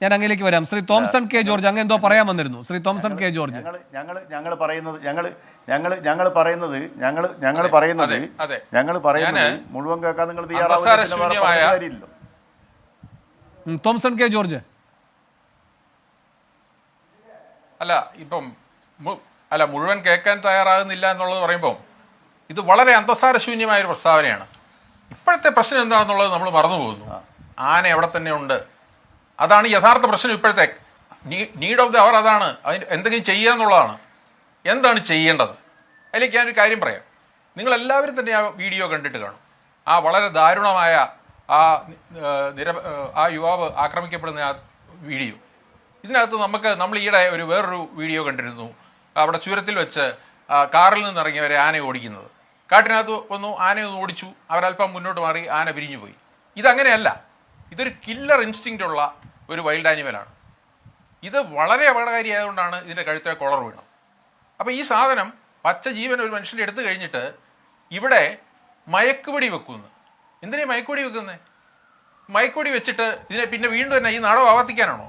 ഞാൻ അങ്ങേലേക്ക് വരാം. ശ്രീ തോംസൺ കെ ജോർജ് അങ്ങ് എന്തോ പറയാൻ വന്നിരുന്നു. ശ്രീ തോംസൺ കെ ജോർജ്, ഞങ്ങൾ പറയുന്നത് മുഴുവൻ കേൾക്കാൻ നിങ്ങൾ തോംസൺ കെ ജോർജ്. മുഴുവൻ കേൾക്കാൻ തയ്യാറാകുന്നില്ല എന്നുള്ളത് പറയുമ്പോൾ ഇത് വളരെ അന്തസാരശൂന്യമായ ഒരു പ്രസ്താവനയാണ്. ഇപ്പോഴത്തെ പ്രശ്നം എന്താണെന്നുള്ളത് നമ്മൾ മറന്നുപോകുന്നു. ആന എവിടെ തന്നെ ഉണ്ട്, അതാണ് യഥാർത്ഥ പ്രശ്നം. ഇപ്പോഴത്തെ നീഡ് ഓഫ് ദി അവർ അതാണ്. അതിന് എന്തെങ്കിലും ചെയ്യുക എന്നുള്ളതാണ്. എന്താണ് ചെയ്യേണ്ടത്? അതിലേക്ക് ഞാനൊരു കാര്യം പറയാം. നിങ്ങളെല്ലാവരും തന്നെ ആ വീഡിയോ കണ്ടിട്ട് കാണും. ആ വളരെ ദാരുണമായ ആ യുവാവ് ആക്രമിക്കപ്പെടുന്ന ആ വീഡിയോ. ഇതിനകത്ത് നമ്മൾ ഈയിടെ വേറൊരു വീഡിയോ കണ്ടിരുന്നു. അവിടെ ചുരത്തിൽ വെച്ച് കാറിൽ നിന്ന് ഇറങ്ങിയവരെ ആന ഓടിക്കുന്നത്. കാട്ടിനകത്ത് ആനയെ ഓടിച്ചു, അവരല്പം മുന്നോട്ട് മാറി, ആന പിരിഞ്ഞു പോയി. ഇതങ്ങനെയല്ല. ഇതൊരു കില്ലർ ഇൻസ്റ്റിങ്ക്റ്റ് ഉള്ള ഒരു വൈൽഡ് ആനിമലാണ്. ഇത് വളരെ അപകടകാരിയായതുകൊണ്ടാണ് ഇതിൻ്റെ കഴുത്തെ കൊളർ വീണത്. അപ്പോൾ ഈ സാധനം പച്ച ജീവൻ ഒരു മനുഷ്യൻ്റെ എടുത്തു കഴിഞ്ഞിട്ട് ഇവിടെ മയക്കുപൊടി വെക്കുന്നു. എന്തിനാ മയക്കുപൊടി വെക്കുന്നത്? മയക്കുപൊടി വെച്ചിട്ട് ഇതിനെ പിന്നെ വീണ്ടും തന്നെ ഈ നാടകം ആവർത്തിക്കാനാണോ?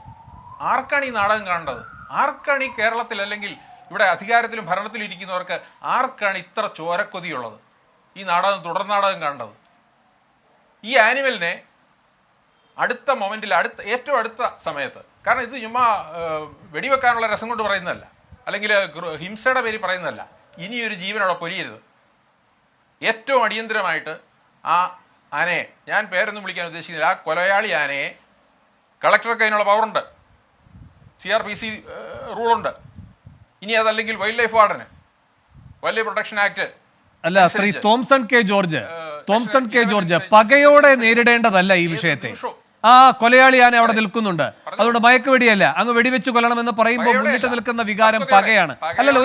ആർക്കാണ് ഈ നാടകം കാണേണ്ടത്? ആർക്കാണ് ഈ കേരളത്തിൽ അല്ലെങ്കിൽ ഇവിടെ അധികാരത്തിലും ഭരണത്തിലും ഇരിക്കുന്നവർക്ക് ആർക്കാണ് ഇത്ര ചോരക്കൊതിയുള്ളത് ഈ നാടകം തുടർനാടകം കാണേണ്ടത്? ഈ ആനിമലിനെ അടുത്ത മൊമെന്റിൽ ഏറ്റവും അടുത്ത സമയത്ത്, കാരണം ഇത് ചുമ്മാ വെടിവെക്കാനുള്ള രസം കൊണ്ട് പറയുന്നതല്ല, അല്ലെങ്കിൽ ഹിംസയുടെ പേര് പറയുന്നതല്ല. ഇനിയൊരു ജീവനോടെ പൊരിയരുത്. ഏറ്റവും അടിയന്തരമായിട്ട് ആ ആനയെ, ഞാൻ പേരൊന്നും വിളിക്കാൻ ഉദ്ദേശിക്കുന്നില്ല, ആ കൊലയാളി ആനയെ കളക്ടർക്ക് അതിനുള്ള പവറുണ്ട്, CRPC റൂളുണ്ട്. ഇനി അതല്ലെങ്കിൽ വൈൽഡ് ലൈഫ് വാർഡന്, വൈൽഡ് ലൈഫ് പ്രൊട്ടക്ഷൻ ആക്ട്. അല്ല, ശ്രീ തോംസൺ കെ ജോർജ് പകയോടെ നേരിടേണ്ടതല്ല ഈ വിഷയത്തെ. ആ കൊലയാളി ആന അവിടെ നിൽക്കുന്നുണ്ട്, അതുകൊണ്ട് മയക്കുവെടിയല്ല. അങ്ങ് വെടിവെച്ച് കൊല്ലണമെന്ന് പറയുമ്പോൾ മുന്നിട്ട് നിൽക്കുന്ന വികാരം പകയാണ്. അല്ലല്ലോ,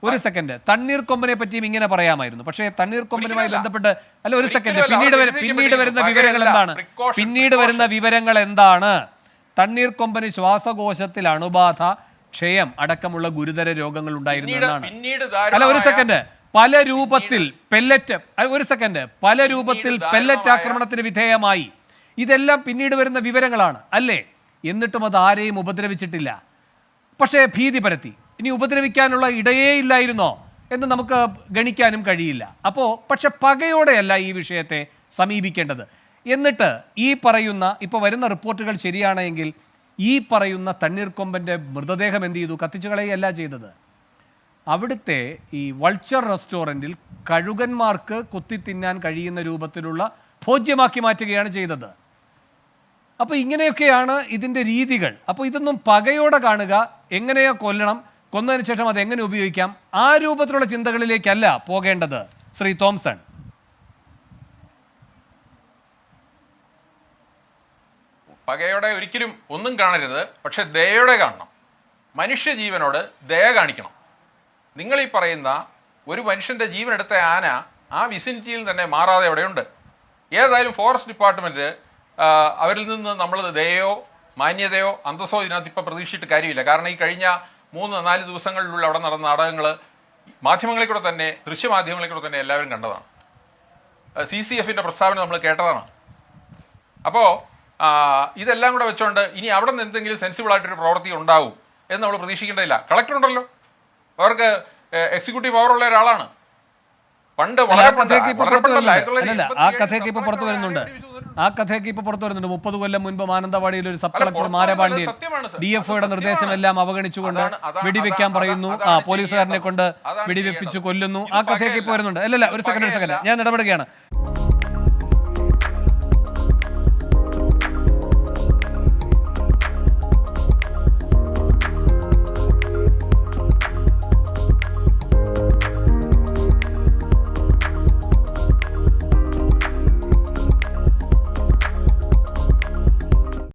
ഒരു സെക്കൻഡ് തണ്ണീർക്കൊമ്പനെ പറ്റിയും ഇങ്ങനെ പറയാമായിരുന്നു. പക്ഷേ തണ്ണീർക്കൊമ്പനുമായി ബന്ധപ്പെട്ട് ഒരു സെക്കൻഡ്, പിന്നീട് വരുന്ന വിവരങ്ങൾ എന്താണ്? തണ്ണീർക്കൊമ്പന് ശ്വാസകോശത്തിൽ അണുബാധ, ക്ഷയം അടക്കമുള്ള ഗുരുതര രോഗങ്ങൾ ഉണ്ടായിരുന്നു എന്നാണ്. അല്ല, ഒരു സെക്കൻഡ്, പല രൂപത്തിൽ പെല്ലറ്റ് ആക്രമണത്തിന് വിധേയമായി. ഇതെല്ലാം പിന്നീട് വരുന്ന വിവരങ്ങളാണ് അല്ലേ? എന്നിട്ടും അത് ആരെയും ഉപദ്രവിച്ചിട്ടില്ല. പക്ഷേ ഭീതി പരത്തി. ഇനി ഉപദ്രവിക്കാനുള്ള ഇടയേ ഇല്ലായിരുന്നോ എന്ന് നമുക്ക് ഗണിക്കാനും കഴിയില്ല. പക്ഷെ പകയോടെയല്ല ഈ വിഷയത്തെ സമീപിക്കേണ്ടത്. എന്നിട്ട് ഈ പറയുന്ന ഇപ്പോൾ വരുന്ന റിപ്പോർട്ടുകൾ ശരിയാണെങ്കിൽ ഈ പറയുന്ന തണ്ണീർക്കൊമ്പൻ്റെ മൃതദേഹം എന്ത് ചെയ്തു? കത്തിച്ചു കളയുകയല്ല ചെയ്തത്. അവിടുത്തെ ഈ വൾച്ചർ റെസ്റ്റോറൻറ്റിൽ കഴുകന്മാർക്ക് കൊത്തി തിന്നാൻ കഴിയുന്ന രൂപത്തിലുള്ള ഭോജ്യമാക്കി മാറ്റുകയാണ് ചെയ്തത്. അപ്പോൾ ഇങ്ങനെയൊക്കെയാണ് ഇതിൻ്റെ രീതികൾ. അപ്പോൾ ഇതൊന്നും പകയോടെ കാണുക, എങ്ങനെയോ കൊല്ലണം, കൊന്നതിന് ശേഷം അത് എങ്ങനെ ഉപയോഗിക്കാം, ആ രൂപത്തിലുള്ള ചിന്തകളിലേക്കല്ല പോകേണ്ടത് ശ്രീ തോംസൺ. പകയോടെ ഒരിക്കലും ഒന്നും കാണരുത്, പക്ഷെ ദയോടെ കാണണം. മനുഷ്യജീവനോട് ദയ കാണിക്കണം. നിങ്ങൾ ഈ പറയുന്ന ഒരു മനുഷ്യൻ്റെ ജീവനെടുത്ത ആന ആ വിസിനിറ്റിയിൽ തന്നെ മാറാതെ എവിടെയുണ്ട്. ഏതായാലും ഫോറസ്റ്റ് ഡിപ്പാർട്ട്മെൻറ്റ് അവരിൽ നിന്ന് നമ്മൾ ദയയോ മാന്യതയോ അന്തസ്സോ ഇതിനകത്ത് ഇപ്പോൾ പ്രതീക്ഷിച്ചിട്ട് കാര്യമില്ല. കാരണം ഈ കഴിഞ്ഞ 3-4 ദിവസങ്ങളിലുള്ള അവിടെ നടന്ന നാടകങ്ങൾ മാധ്യമങ്ങളിൽ കൂടെ തന്നെ, ദൃശ്യമാധ്യമങ്ങളിൽ കൂടെ തന്നെ എല്ലാവരും കണ്ടതാണ്. CCFൻ്റെ പ്രസ്താവന നമ്മൾ കേട്ടതാണ്. അപ്പോൾ ഇതെല്ലാം കൂടെ വെച്ചുകൊണ്ട് ഇനി അവിടെ നിന്ന് എന്തെങ്കിലും സെൻസിബിൾ ആയിട്ടൊരു പ്രവൃത്തി ഉണ്ടാവും എന്ന് നമ്മൾ പ്രതീക്ഷിക്കേണ്ടതില്ല. കളക്ടർ ഉണ്ടല്ലോ, അവർക്ക് എക്സിക്യൂട്ടീവ് പവറുള്ള ഒരാളാണ്. പണ്ട് ആ കഥയൊക്കെ ഇപ്പോൾ പുറത്തു വരുന്നുണ്ട്. 30 കൊല്ലം മുൻപ് മാനന്തവാടിയിൽ ഒരു സബ് കളക്ടർ മാരപാണ്ഡ്യൻ DFOയുടെ നിർദ്ദേശമെല്ലാം അവഗണിച്ചുകൊണ്ട് വെടിവെക്കാൻ പറയുന്നു, പോലീസുകാരനെ കൊണ്ട് വെടിവെപ്പിച്ച് കൊല്ലുന്നു. ആ കഥയൊക്കെ ഇപ്പോൾ വരുന്നുണ്ട്. അല്ലല്ല, ഒരു സെക്കൻഡ്, ഞാൻ ഇടപെടുകയാണ്.